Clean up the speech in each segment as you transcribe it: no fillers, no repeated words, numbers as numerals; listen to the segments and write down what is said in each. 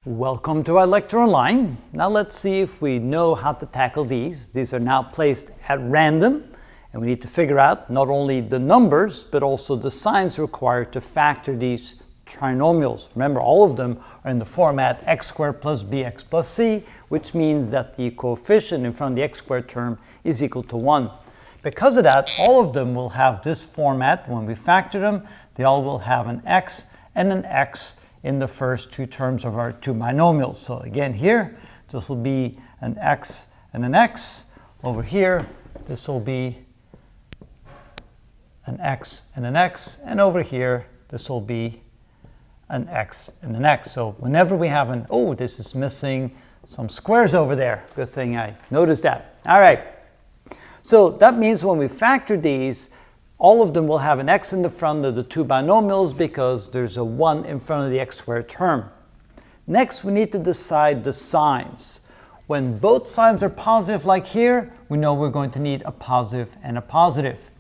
Welcome to our lecture online. Now let's see if we know how to tackle these. These are now placed at random, and we need to figure out not only the numbers, but also the signs required to factor these trinomials. Remember, all of them are in the format x squared plus bx plus c, which means that the coefficient in front of the x squared term is equal to 1. Because of that, all of them will have this format. When we factor them, they all will have an x and an x in the first two terms of our two binomials. So again here, this will be an x and an x. Over here, this will be an x and an x. And over here, this will be an x and an x. So whenever we have an, oh, this is missing some squares over there. Good thing I noticed that. All right. So that means when we factor these, all of them will have an x in the front of the two binomials because there's a 1 in front of the x squared term. Next, we need to decide the signs. When both signs are positive like here, we know we're going to need a positive and a positive.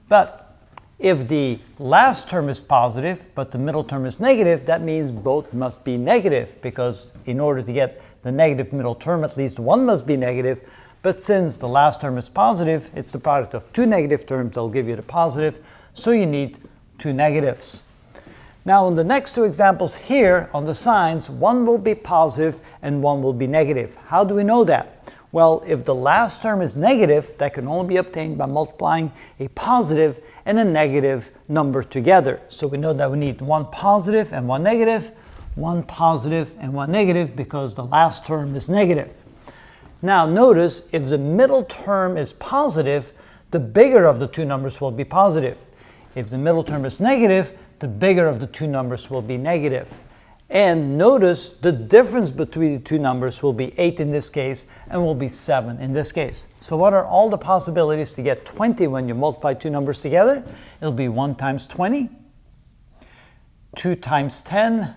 But if the last term is positive, but the middle term is negative, that means both must be negative, because in order to get the negative middle term, at least one must be negative. But since the last term is positive, it's the product of two negative terms that will give you the positive, so you need two negatives. Now in the next two examples here on the signs, one will be positive and one will be negative. How do we know that? Well, if the last term is negative, that can only be obtained by multiplying a positive and a negative number together. So we know that we need one positive and one negative because the last term is negative. Now notice, if the middle term is positive, the bigger of the two numbers will be positive. If the middle term is negative, the bigger of the two numbers will be negative. And notice the difference between the two numbers will be 8 in this case and will be 7 in this case. So what are all the possibilities to get 20 when you multiply two numbers together? It'll be 1 times 20, 2 times 10,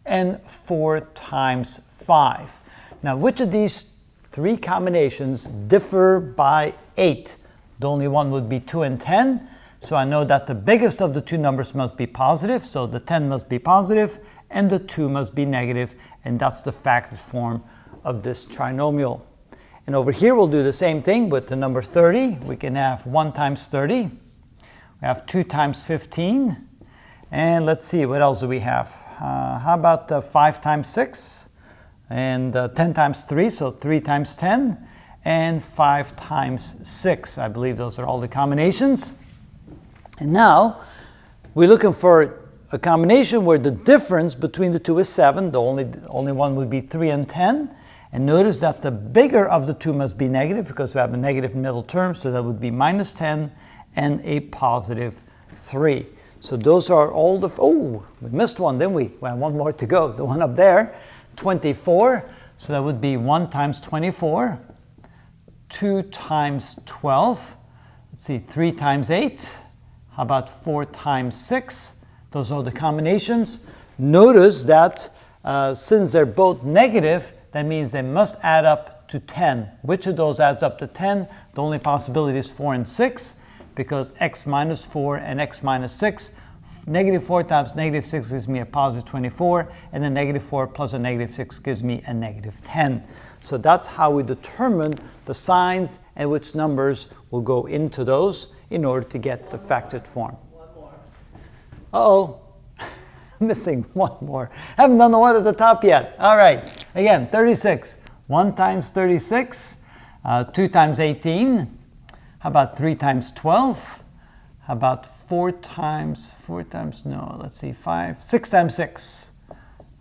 and 4 times 5. Now which of these three combinations differ by 8. The only one would be 2 and 10. So I know that the biggest of the two numbers must be positive. So the 10 must be positive and the 2 must be negative. And that's the factored form of this trinomial. And over here we'll do the same thing with the number 30. We can have 1 times 30. We have 2 times 15. And let's see, what else do we have? How about 5 times 6? And 10 times 3, so 3 times 10, and 5 times 6. I believe those are all the combinations. And now, we're looking for a combination where the difference between the two is 7. The only one would be 3 and 10. And notice that the bigger of the two must be negative, because we have a negative middle term, so that would be minus 10 and a positive 3. So those are all the, oh, we missed one, didn't we? We have one more to go, the one up there. 24, so that would be 1 times 24, 2 times 12, let's see, 3 times 8, how about 4 times 6? Those are the combinations. Notice that since they're both negative, that means they must add up to 10. Which of those adds up to 10? The only possibility is 4 and 6, because x minus 4 and x minus 6, negative 4 times negative 6 gives me a positive 24, and a negative 4 plus a negative 6 gives me a negative 10. So that's how we determine the signs and which numbers will go into those in order to get the factored form. One more. Uh-oh, missing one more. Haven't done the one at the top yet. All right, again, 36. 1 times 36, 2 times 18. How about 3 times 12? How about 4 times, no, let's see, 6 times 6.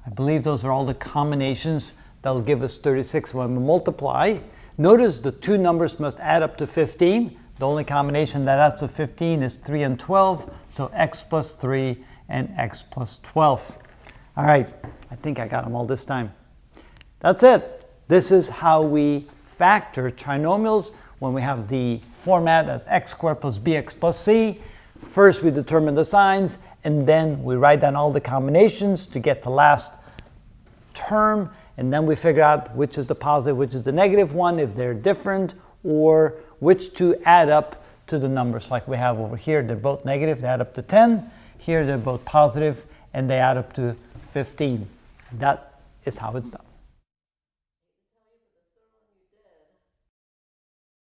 I believe those are all the combinations that will give us 36 when we multiply. Notice the two numbers must add up to 15. The only combination that adds up to 15 is 3 and 12, so x plus 3 and x plus 12. All right, I think I got them all this time. That's it. This is how we factor trinomials when we have the format as x squared plus bx plus c. First we determine the signs, and then we write down all the combinations to get the last term, and then we figure out which is the positive, which is the negative one, if they're different, or which two add up to the numbers like we have over here. They're both negative, they add up to 10. Here they're both positive, and they add up to 15. That is how it's done.